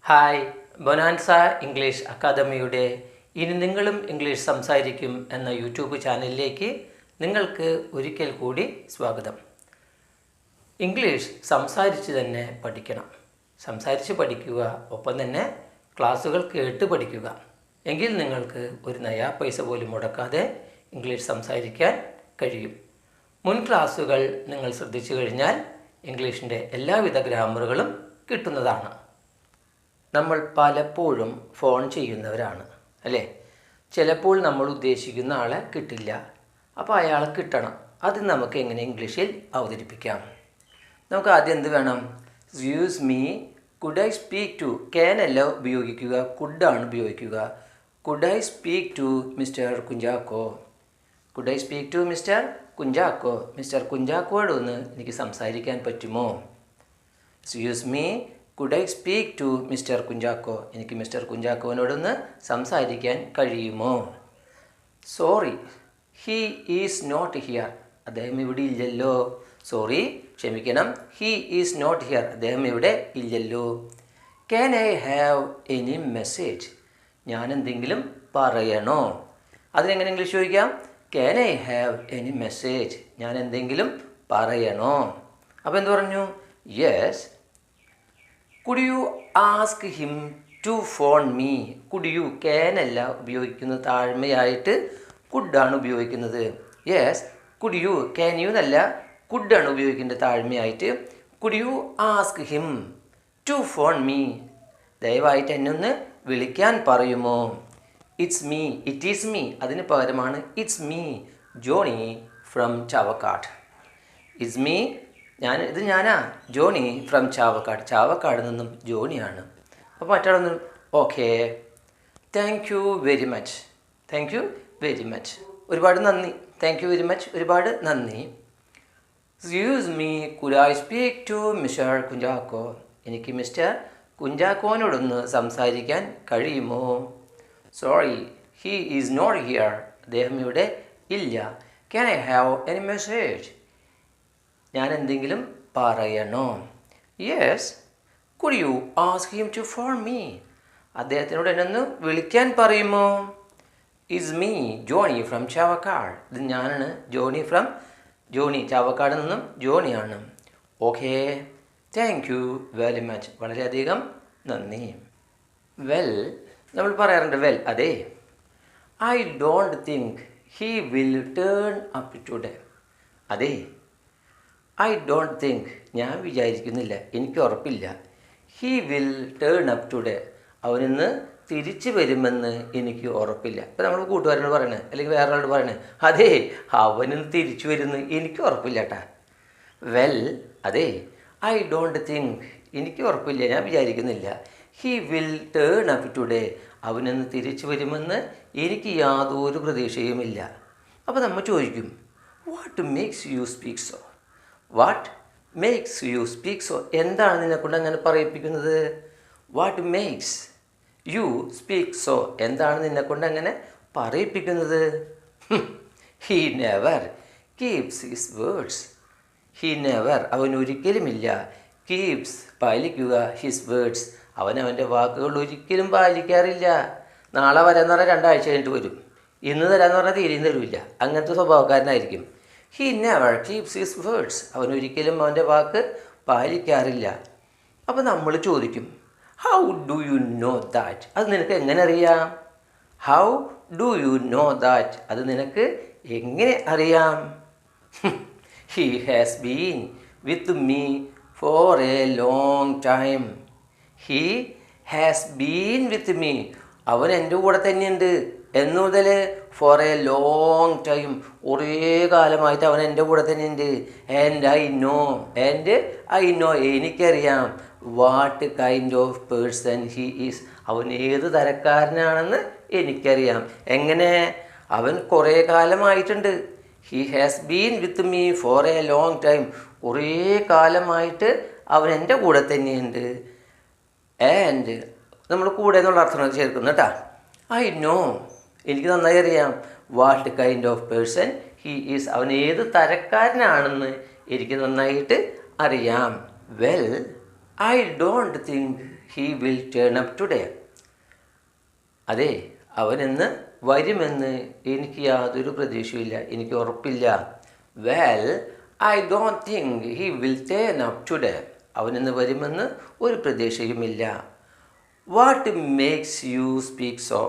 Hi, bonanza English അക്കാദമിയുടെ ഇനി നിങ്ങളും ഇംഗ്ലീഷ് സംസാരിക്കും എന്ന യൂട്യൂബ് ചാനലിലേക്ക് നിങ്ങൾക്ക് ഒരിക്കൽ കൂടി സ്വാഗതം. ഇംഗ്ലീഷ് സംസാരിച്ച് തന്നെ പഠിക്കണം. സംസാരിച്ച് പഠിക്കുക, ഒപ്പം തന്നെ ക്ലാസ്സുകൾ കേട്ട് പഠിക്കുക. എങ്കിൽ നിങ്ങൾക്ക് ഒരു നയാ പൈസ പോലും മുടക്കാതെ ഇംഗ്ലീഷ് സംസാരിക്കാൻ കഴിയും. മുൻ ക്ലാസ്സുകൾ നിങ്ങൾ ശ്രദ്ധിച്ചു കഴിഞ്ഞാൽ ഇംഗ്ലീഷിൻ്റെ എല്ലാവിധ ഗ്രാമറുകളും കിട്ടുന്നതാണ്. നമ്മൾ പലപ്പോഴും ഫോൺ ചെയ്യുന്നവരാണ് അല്ലേ? ചിലപ്പോൾ നമ്മൾ ഉദ്ദേശിക്കുന്ന ആളെ കിട്ടില്ല. അപ്പോൾ അയാളെ കിട്ടണം. അത് നമുക്ക് എങ്ങനെ ഇംഗ്ലീഷിൽ അവതരിപ്പിക്കാം? നമുക്ക് ആദ്യം എന്ത് വേണം? Excuse me, could I speak to. Can അല്ല ഉപയോഗിക്കുക, കുഡാണ് ഉപയോഗിക്കുക. Could I speak to mister Kunchacko. Could I speak to mister Kunchacko. Mister കുഞ്ചാക്കോയോട് ഒന്ന് എനിക്ക് സംസാരിക്കാൻ പറ്റുമോ? Excuse me, could I speak to mister Kunchacko. എനിക്ക് മിസ്റ്റർ കുഞ്ചാക്കോനോടൊന്ന് സംസാരിക്കാൻ കഴിയുമോ? Sorry, he is not here. അദ്ദേഹം ഇവിടെ ഇല്ലല്ലോ. സോറി, ക്ഷമിക്കണം. He is not here. അദ്ദേഹം ഇവിടെ ഇല്ലല്ലോ. Can I have any message. ഞാൻ എന്തെങ്കിലും പറയണോ? അതിനെങ്ങനെ ഇംഗ്ലീഷ് ചോദിക്കാം? Can I have any message. ഞാൻ എന്തെങ്കിലും പറയണോ? അപ്പോൾ എന്ത് പറഞ്ഞു? Yes. Could you ask him to phone me. Could you, can അല്ല ഉപയോഗിക്കുന്നത്, താഴ്മയായിട്ട് കുഡാണ് ഉപയോഗിക്കുന്നത്. Yes, could you, can you എന്നല്ല, കുഡാണ് ഉപയോഗിക്കേണ്ടത് താഴ്മയായിട്ട്. Could you ask him to phone me. ദയവായിട്ട് എന്നെ ഒന്ന് വിളിക്കാൻ പറയുമോ? It's me, it is me. അതിന് പകരമാണ് it's me Johnny from Chavakkad. It's me, ഞാനാ ജോണി ഫ്രം ചാവക്കാട്. ചാവക്കാട് നിന്നും ജോണിയാണ്. അപ്പോൾ മറ്റൊന്ന് okay, thank you very much. Thank you very much, ഒരുപാട് നന്ദി. താങ്ക് യു വെരി മച്ച്, ഒരുപാട് നന്ദി. Excuse me, could I speak to mister Kunchacko. എനിക്ക് മിസ്റ്റർ കുഞ്ചാക്കോനോടൊന്ന് സംസാരിക്കാൻ കഴിയുമോ? Sorry, he is not here. അദ്ദേഹം ഇവിടെ ഇല്ല. Can I have any message. ഞാൻ എന്തെങ്കിലും പറയണോ? Yes. Could you ask him to phone me. അദ്ദേഹത്തിനോട് എന്നെ ഒന്ന് വിളിക്കാൻ പറയുമോ? Is me Johnny from Chavakkad. ഇത് ഞാനാണ്, ജോണി ചാവക്കാട് നിന്നും ജോണിയാണ്. Okay, thank you very much, വളരെയധികം നന്ദി. വെൽ, നമ്മൾ പറയാറുണ്ട് വെൽ. അതെ, I don't think he will turn up today. അതെ, ഐ ഡോണ്ട് തിങ്ക്, ഞാൻ വിചാരിക്കുന്നില്ല, എനിക്ക് ഉറപ്പില്ല. He will turn up today, അവനിന്ന് തിരിച്ചു വരുമെന്ന് എനിക്ക് ഉറപ്പില്ല. ഇപ്പോൾ നമ്മൾ കൂട്ടുകാരനോട് പറയണേ, അല്ലെങ്കിൽ വേറെ ആളോട് പറയണേ, അതെ അവനിന്ന് തിരിച്ചു വരുമെന്ന് എനിക്ക് ഉറപ്പില്ല കേട്ടാ. വെൽ, അതെ, ഐ ഡോണ്ട് തിങ്ക്, എനിക്ക് ഉറപ്പില്ല, ഞാൻ വിചാരിക്കുന്നില്ല. He will turn up today, അവനിന്ന് തിരിച്ചു വരുമെന്ന് എനിക്ക് യാതൊരു പ്രതീക്ഷയുമില്ല. അപ്പോൾ നമ്മൾ ചോദിക്കും, what makes you speak so? What makes you speak so? എന്താണ് നിന്നെക്കൊണ്ട് അങ്ങനെ പറയിപ്പിക്കുന്നത്? What makes you speak so? എന്താണ് നിന്നെക്കൊണ്ട് അങ്ങനെ പറയിപ്പിക്കുന്നത്? He never keeps his words. He never, അവൻ ഒരിക്കലുമില്ല, കീപ്സ് പാലിക്കുക, ഹിസ് വേർഡ്സ്, അവൻ്റെ വാക്കുകൾ ഒരിക്കലും പാലിക്കാറില്ല. നാളെ വരാമെന്ന് പറഞ്ഞാൽ 2 ആഴ്ച കഴിഞ്ഞിട്ട് വരും. ഇന്ന് തരാമെന്ന് പറഞ്ഞാൽ തീരെയും തരില്ല. അങ്ങനത്തെ സ്വഭാവക്കാരനായിരിക്കും. He never keeps his words, അവൻ ഒരിക്കലും അവൻ്റെ വാക്ക് പാലിക്കാറില്ല. അപ്പോൾ നമ്മൾ ചോദിക്കും, how do you know that? അത് നിനക്ക് എങ്ങനെ അറിയാം? How do you know that? അത് നിനക്ക് എങ്ങനെ അറിയാം? He has been with me for a long time. He has been with me, അവൻ എൻ്റെ കൂടെ തന്നെയുണ്ട്. എന്ന് മുതൽ? ഫോർ എ ലോങ് ടൈം, കുറേ കാലമായിട്ട് അവൻ എൻ്റെ കൂടെ തന്നെയുണ്ട്. ആൻഡ് ഐ നോ, എനിക്കറിയാം. What kind of person he is, അവൻ ഏത് തരക്കാരനാണെന്ന് എനിക്കറിയാം. എങ്ങനെ? അവൻ കുറേ കാലമായിട്ടുണ്ട്. He has been with me for a long time, കുറേ കാലമായിട്ട് അവൻ എൻ്റെ കൂടെ തന്നെയുണ്ട്. ആൻഡ് നമ്മൾ കൂടെ എന്നുള്ള അർത്ഥം ചേർക്കുന്നു കേട്ടോ. ഐ നോ, എനിക്ക് നന്നായി അറിയാം. What kind of person he is, അവൻ ഏത് തരക്കാരനാണെന്ന് എനിക്ക് നന്നായിട്ട് അറിയാം. Well, I don't think he will turn up today. അതെ, അവനിന്ന് വരുമെന്ന് എനിക്ക് യാതൊരു പ്രതീക്ഷയില്ല, എനിക്ക് ഉറപ്പില്ല. Well, I don't think he will turn up today. അവനിന്ന് വരുമെന്ന് ഒരു പ്രതീക്ഷയുമില്ല. What makes you speak so?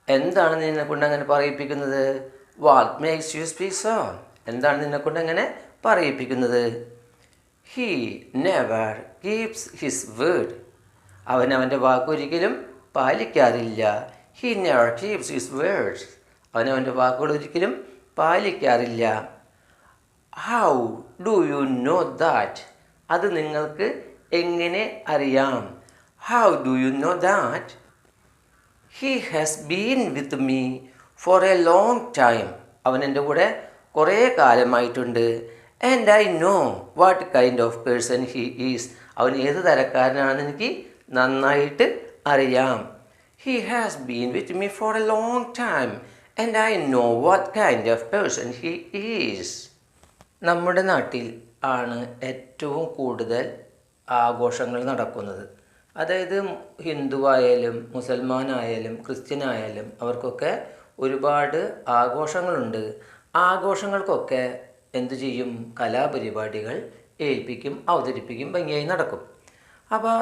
എന്താണ് നിന്നെക്കൊണ്ട് അങ്ങനെ പറയിപ്പിക്കുന്നത്? What makes you speak so? എന്താണ് നിന്നെക്കൊണ്ട് അങ്ങനെ പറയിപ്പിക്കുന്നത്? He never keeps his word. അവൻ അവൻ്റെ വാക്കൊരിക്കലും പാലിക്കാറില്ല. He never keeps his words. അവൻ അവൻ്റെ വാക്കുകൾ ഒരിക്കലും പാലിക്കാറില്ല. How do you know that? അത് നിങ്ങൾക്ക് എങ്ങനെ അറിയാം? How do you know that? He has been with me for a long time. അവൻ എൻ്റെ കൂടെ കുറേ കാലമായിട്ടുണ്ട്. And I know what kind of person he is. അവൻ ഏത് തരക്കാരനാണെന്ന് എനിക്ക് നന്നായിട്ട് അറിയാം. He has been with me for a long time and I know what kind of person he is. നമ്മുടെ നാട്ടിൽ ആണ് ഏറ്റവും കൂടുതൽ ആഘോഷങ്ങൾ നടക്കുന്നത്. അതായത് ഹിന്ദുവായാലും മുസൽമാനായാലും ക്രിസ്ത്യനായാലും അവർക്കൊക്കെ ഒരുപാട് ആഘോഷങ്ങളുണ്ട്. ആഘോഷങ്ങൾക്കൊക്കെ എന്തു ചെയ്യും? കലാപരിപാടികൾ ഏൽപ്പിക്കും, അവതരിപ്പിക്കും, ഭംഗിയായി നടക്കും. അപ്പോൾ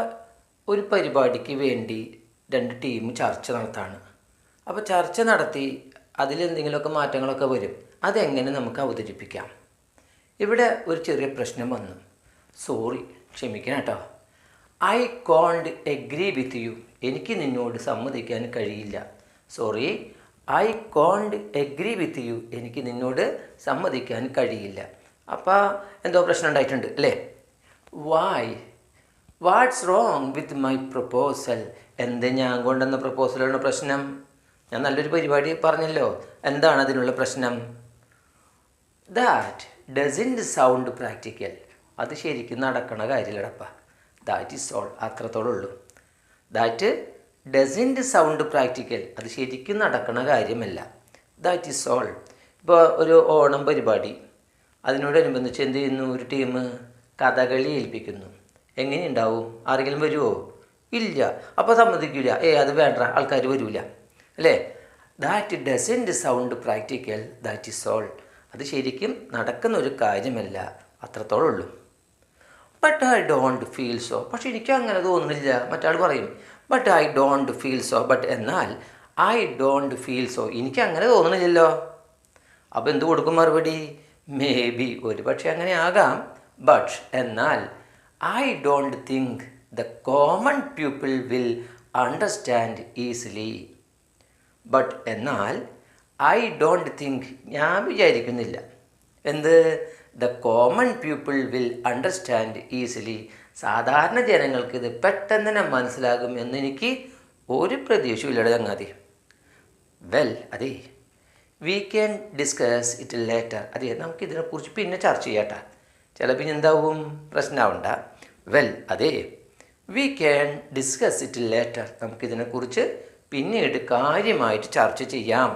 ഒരു പരിപാടിക്ക് വേണ്ടി 2 ടീം ചർച്ച നടത്താണ്. അപ്പോൾ ചർച്ച നടത്തി അതിലെന്തെങ്കിലുമൊക്കെ മാറ്റങ്ങളൊക്കെ വരും. അതെങ്ങനെ നമുക്ക് അവതരിപ്പിക്കാം? ഇവിടെ ഒരു ചെറിയ പ്രശ്നം വന്നു. സോറി, ക്ഷമിക്കണം കേട്ടോ. I can't agree with you. എനിക്ക് നിന്നോട് സമ്മതിക്കാൻ കഴിയില്ല. Sorry, I can't agree with you. എനിക്ക് നിന്നോട് സമ്മതിക്കാൻ കഴിയില്ല. അപ്പോൾ എന്തോ പ്രശ്നം ഉണ്ടായിട്ടുണ്ട് അല്ലേ? Why? What's wrong with my proposal? എന്ത് ഞാൻ കൊണ്ടുവന്ന പ്രപ്പോസലാണ് പ്രശ്നം? ഞാൻ നല്ലൊരു പരിപാടി പറഞ്ഞല്ലോ, എന്താണ് അതിനുള്ള പ്രശ്നം? That doesn't sound practical. അത് ശരിക്കും നടക്കണ കാര്യമില്ലടപ്പ. That is all. അത്രത്തോളം ഉള്ളൂ. That doesn't sound practical. അത് ശരിക്കും നടക്കണ കാര്യമല്ല. That is all. ഇപ്പോൾ ഒരു ഓണം പരിപാടി, അതിനോടനുബന്ധിച്ച് എന്ത് ചെയ്യുന്നു? ഒരു ടീം കഥകളി ഏൽപ്പിക്കുന്നു. എങ്ങനെയുണ്ടാവും? ആരെങ്കിലും വരുമോ? ഇല്ല. അപ്പോൾ സമ്മതിക്കില്ല. അത് വേണ്ട, ആൾക്കാർ വരില്ല അല്ലേ? That doesn't sound practical. That is all. അത് ശരിക്കും നടക്കുന്ന ഒരു കാര്യമല്ല. അത്രത്തോളം ഉള്ളൂ. But I don't feel so. പക്ഷെ എനിക്ക് അങ്ങനെ തോന്നുന്നില്ല. മറ്റാൾ പറയും but I don't feel so. But എന്നാൽ ഐ ഡോണ്ട് ഫീൽ സോ, എനിക്ക് അങ്ങനെ തോന്നുന്നില്ലല്ലോ. അപ്പോൾ എന്ത് കൊടുക്കും മറുപടി? മേ ബി, ഒരു പക്ഷേ അങ്ങനെ ആകാം. ബട്ട് എന്നാൽ I don't think the common people will understand easily. But എന്നാൽ ഐ ഡോണ്ട് തിങ്ക്, ഞാൻ വിചാരിക്കുന്നില്ല. എന്ത്? The common people will understand easily. സാധാരണ ജനങ്ങൾക്ക് ഇത് പെട്ടെന്ന് തന്നെ മനസ്സിലാകും എന്ന് എനിക്ക് ഒരു പ്രതീക്ഷയില്ലട ചങ്ങാതി. വെൽ, അതെ, we can discuss it later. അതെ, നമുക്കിതിനെക്കുറിച്ച് പിന്നെ ചർച്ച ചെയ്യാട്ടോ. ചിലപ്പോൾ എന്താവും? പ്രശ്നമാവണ്ട. വെൽ, അതെ, we can discuss it later. നമുക്കിതിനെക്കുറിച്ച് പിന്നീട് കാര്യമായിട്ട് ചർച്ച ചെയ്യാം.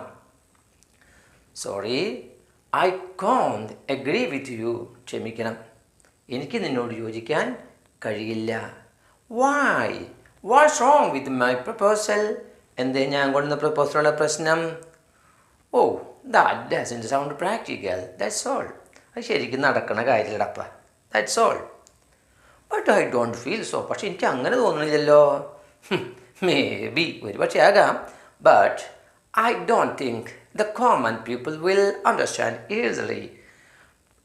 Sorry, I can't agree with you. ക്ഷമിക്കണം, എനിക്ക് നിന്നോട് യോജിക്കാൻ കഴിയില്ല. Why? What's wrong with my proposal? എന്തേ ഞാൻ കൊണ്ടുവന്ന പ്രപ്പോസലുള്ള പ്രശ്നം? Oh, that doesn't sound practical. That's all. അത് ശരിക്കും നടക്കണ കാര്യമില്ലടപ്പ. That's all. But I don't feel so. പക്ഷെ എനിക്ക് അങ്ങനെ തോന്നുന്നില്ലല്ലോ. മേ ബി, ഒരു പക്ഷേ ആകാം. But I don't think the common people will understand easily.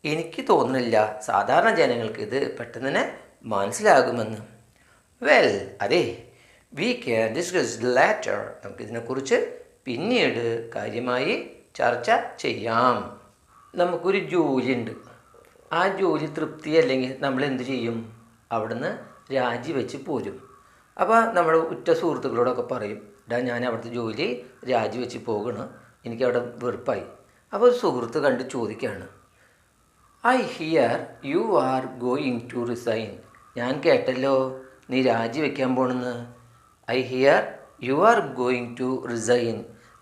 എനിക്ക് തോന്നുന്നില്ല സാധാരണ ജനങ്ങൾക്ക് ഇത് പെട്ടെന്ന് തന്നെ മനസ്സിലാകുമെന്ന്. വെൽ, അതെ, വി ക്യാൻ ഡിസ്കസ് ലേറ്റർ. നമുക്കിതിനെക്കുറിച്ച് പിന്നീട് കാര്യമായി ചർച്ച ചെയ്യാം. നമുക്കൊരു ജോലിയുണ്ട്. ആ ജോലി തൃപ്തിയല്ലെങ്കിൽ നമ്മൾ എന്ത് ചെയ്യും? അവിടുന്ന് രാജിവെച്ച് പോരും. അപ്പോൾ നമ്മൾ ഉറ്റ സുഹൃത്തുക്കളോടൊക്കെ പറയും, ഞാൻ അവിടുത്തെ ജോലി രാജിവെച്ച് പോകണം, എനിക്കവിടെ വെറുപ്പായി. അപ്പോൾ ഒരു സുഹൃത്ത് കണ്ട് ചോദിക്കുകയാണ്, I hear you are going to resign. ഞാൻ കേട്ടല്ലോ നീ രാജിവെക്കാൻ പോണെന്ന്. I hear you are going to resign.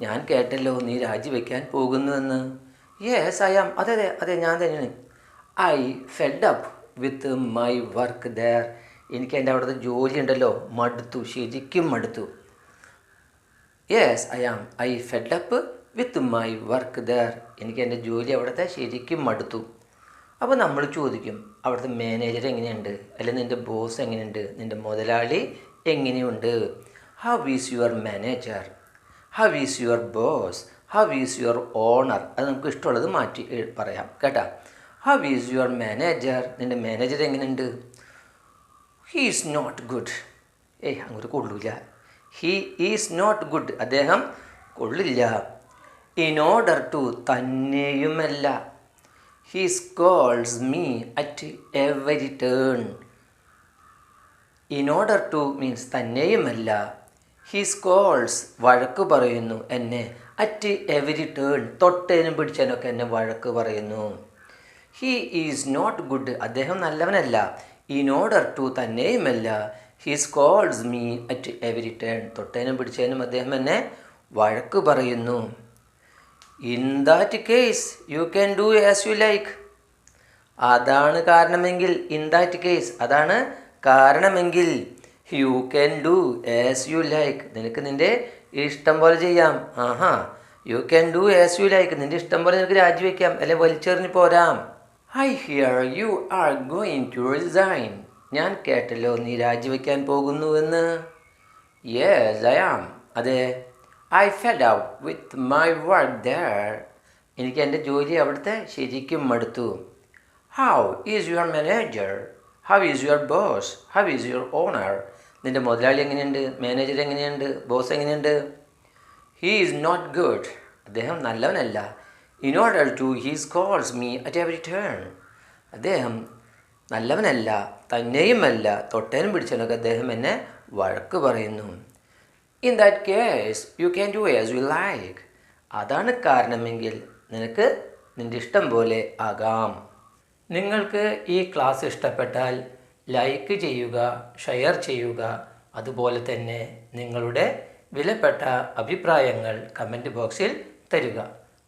ഞാൻ കേട്ടല്ലോ നീ രാജിവെക്കാൻ പോകുന്നുവെന്ന്. Yes I am. അതെ അതെ അതെ, ഞാൻ തന്നെയാണ്. I fed up with my work there. എനിക്ക് എൻ്റെ അവിടുത്തെ ജോലി ഉണ്ടല്ലോ മടുത്തു, ശരിക്കും മടുത്തു. Yes I fed up with my work there. എനിക്ക് എൻ്റെ ജോലി അവിടുത്തെ ശരിക്കും മടുത്തു. അപ്പോൾ നമ്മൾ ചോദിക്കും, അവിടുത്തെ മാനേജർ എങ്ങനെയുണ്ട്, അല്ലെങ്കിൽ നിൻ്റെ ബോസ് എങ്ങനെയുണ്ട്, നിൻ്റെ മുതലാളി എങ്ങനെയുണ്ട്. How is your manager, how is your boss, how is your owner. അത് നമുക്ക് ഇഷ്ടമുള്ളത് മാറ്റി പറയാം കേട്ടോ. ഹൗ ഈസ് യുവർ മാനേജർ, നിൻ്റെ മാനേജർ എങ്ങനെയുണ്ട്. He is not good. അങ്ങോട്ട് കൊള്ളില്ല. ഹീ ഈസ് നോട്ട് ഗുഡ്, അദ്ദേഹം കൊള്ളില്ല. ഇൻ ഓർഡർ ടു, തന്നെയുമല്ല. He scolds me at every turn. In order to means തന്നെയുമല്ല. ഹീ സ്കോൾസ് വഴക്ക് പറയുന്നു എന്നെ, അറ്റ് എവരി ടേൺ തൊട്ടേനും പിടിച്ചതിനൊക്കെ എന്നെ വഴക്ക് പറയുന്നു. ഹീ ഈസ് നോട്ട് ഗുഡ്, അദ്ദേഹം നല്ലവനല്ല. ഇൻ ഓർഡർ ടു തന്നെയുമല്ല. He scolds me at every turn തൊട്ടേനും പിടിച്ചതിനും അദ്ദേഹം എന്നെ വഴക്ക് പറയുന്നു. In that case you can do as you like. അതാണ് കാരണമെങ്കിൽ, ഇൻ ദാറ്റ് കേസ് അതാണ് കാരണമെങ്കിൽ, you can do as you like നിനക്ക് നിൻ്റെ ഇഷ്ടം പോലെ ചെയ്യാം. You can do as you like നിൻ്റെ ഇഷ്ടം പോലെ നിനക്ക് രാജിവെക്കാം, അല്ലെ വലിച്ചെറിഞ്ഞ് പോരാം. I hear you are going to resign. ഞാൻ കേട്ടല്ലോ നീ രാജിവെക്കാൻ പോകുന്നുവെന്ന്. Yes I am. അതെ. I fed up with my work there. എനിക്ക് എൻ്റെ ജോലി അവിടുത്തെ ശരിക്കും മടുത്തു. How is your manager, how is your boss, how is your owner. നിൻ്റെ മുതലാളി എങ്ങനെയുണ്ട്, മാനേജർ എങ്ങനെയുണ്ട്, ബോസ് എങ്ങനെയുണ്ട്. ഹീ ഈസ് നോട്ട് ഗുഡ്, അദ്ദേഹം നല്ലവനല്ല. In order to he scolds me at every turn. അദ്ദേഹം നല്ലവനല്ല, തന്നെയുമല്ല തൊട്ടേനും പിടിച്ചതിനൊക്കെ അദ്ദേഹം എന്നെ വഴക്ക് പറയുന്നു. In that case you can do as you like. അതാണ് കാരണമെങ്കിൽ നിനക്ക് നിൻ്റെ ഇഷ്ടം പോലെ ആകാം. നിങ്ങൾക്ക് ഈ ക്ലാസ് ഇഷ്ടപ്പെട്ടാൽ ലൈക്ക് ചെയ്യുക, ഷെയർ ചെയ്യുക. അതുപോലെ തന്നെ നിങ്ങളുടെ വിലപ്പെട്ട അഭിപ്രായങ്ങൾ കമൻറ്റ് ബോക്സിൽ തരിക.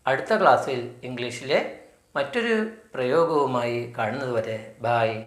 അടുത്ത ക്ലാസ്സിൽ ഇംഗ്ലീഷിലെ മറ്റൊരു പ്രയോഗവുമായി കാണുന്നതുവരെ ബായ്.